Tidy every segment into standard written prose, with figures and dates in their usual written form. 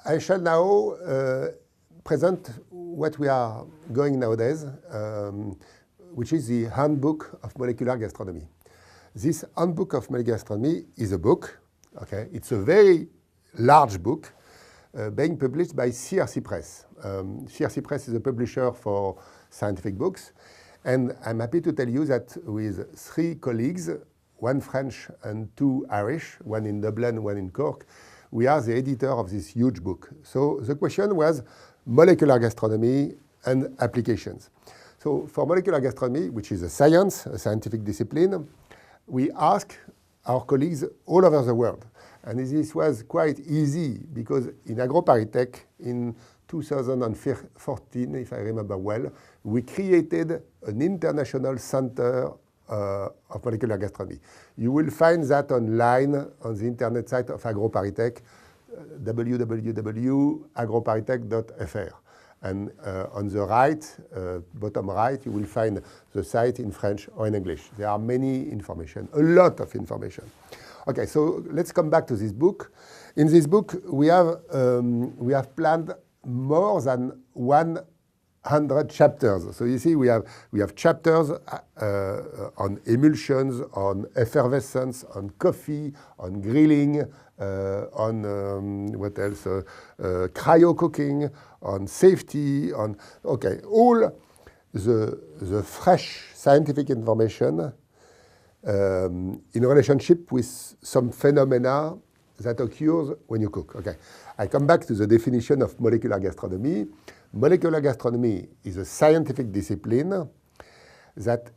I shall now present what we are going nowadays, which is the Handbook of Molecular Gastronomy. This Handbook of Molecular Gastronomy is a book. Okay, it's a very large book being published by CRC Press. CRC Press is a publisher for scientific books, and I'm happy to tell you that with 3 colleagues, 1 French and 2 Irish, 1 in Dublin, 1 in Cork, we are the editor of this huge book. So the question was molecular gastronomy and applications. So for molecular gastronomy, which is a science, a scientific discipline, we ask our colleagues all over the world. And this was quite easy because in AgroParisTech in 2014, if I remember well, we created an international center of molecular gastronomy. You will find that online on the internet site of AgroParisTech, www.agroparitech.fr. And on the right, bottom right, you will find the site in French or in English. There are many information, a lot of information. Okay, so let's come back to this book. In this book, we have planned more than 100 chapters. So you see, we have chapters on emulsions, on effervescence, on coffee, on grilling, on what else? Cryo cooking, on safety, on all the fresh scientific information in relationship with some phenomena that occurs when you cook. Okay, I come back to the definition of molecular gastronomy. Molecular gastronomy is a scientific discipline that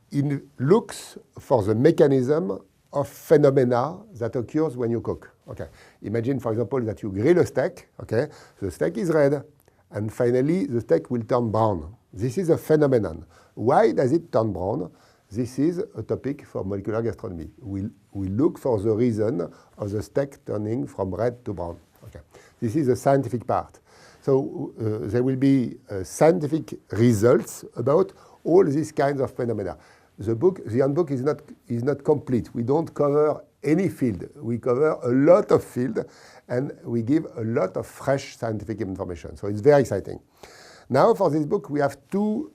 looks for the mechanism of phenomena that occurs when you cook. Okay, imagine, for example, that you grill a steak. Okay, the steak is red, and finally the steak will turn brown. This is a phenomenon. Why does it turn brown? This is a topic for molecular gastronomy. We look for the reason of the steak turning from red to brown. Okay, this is the scientific part. So there will be scientific results about all these kinds of phenomena. The handbook is not complete. We don't cover any field. We cover a lot of field, and we give a lot of fresh scientific information. So it's very exciting. Now for this book, we have 2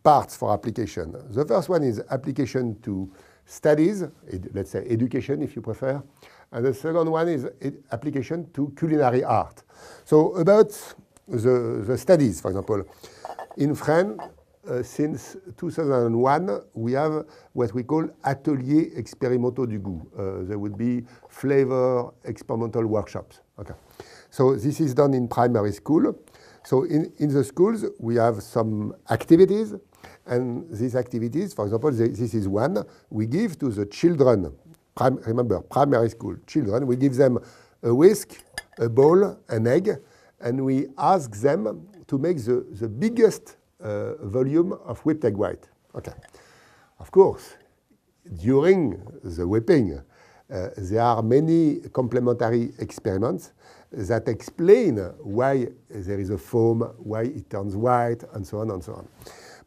parts for application. The first one is application to studies, let's say education if you prefer. And the second one is application to culinary art. So about the studies, for example, in France, since 2001, we have what we call ateliers expérimentaux du goût. There would be flavor experimental workshops. Okay. So this is done in primary school. So in the schools, we have some activities. And these activities, for example, this is one, we give to the children. Remember, primary school children, we give them a whisk, a bowl, an egg, and we ask them to make the biggest volume of whipped egg white. Okay. Of course, during the whipping, there are many complementary experiments that explain why there is a foam, why it turns white, and so on and so on.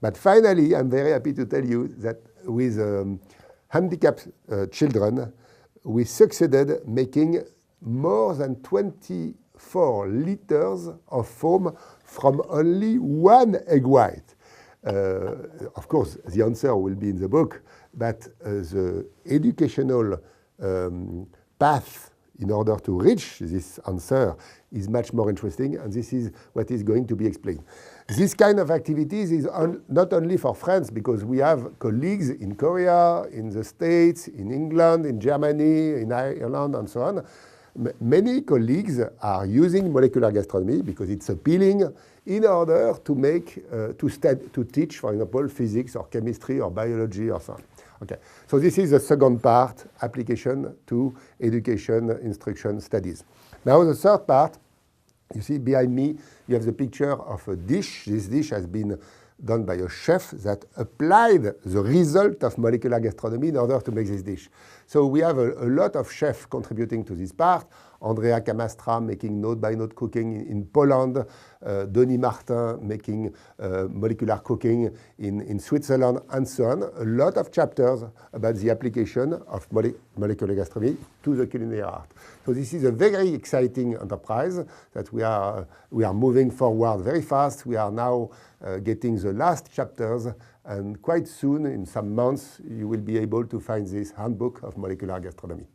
But finally, I'm very happy to tell you that with handicapped children, we succeeded making more than 24 liters of foam from only 1 egg white. Of course, the answer will be in the book, but the educational path in order to reach this answer is much more interesting, and this is what is going to be explained. This kind of activities is not only for France, because we have colleagues in Korea, in the States, in England, in Germany, in Ireland, and so on. Many colleagues are using molecular gastronomy because it's appealing in order to make, to teach, for example, physics or chemistry or biology or so on. Okay, so this is the second part, application to education, instruction, studies. Now the third part, you see behind me, you have the picture of a dish. This dish has been done by a chef that applied the result of molecular gastronomy in order to make this dish. So we have a lot of chefs contributing to this part. Andrea Camastra making note-by-note cooking in Poland, Denis Martin making molecular cooking in Switzerland, and so on. A lot of chapters about the application of molecular gastronomy to the culinary art. So this is a very exciting enterprise that we are moving forward very fast. We are now getting the last chapters, and quite soon, in some months, you will be able to find this Handbook of Molecular Gastronomy.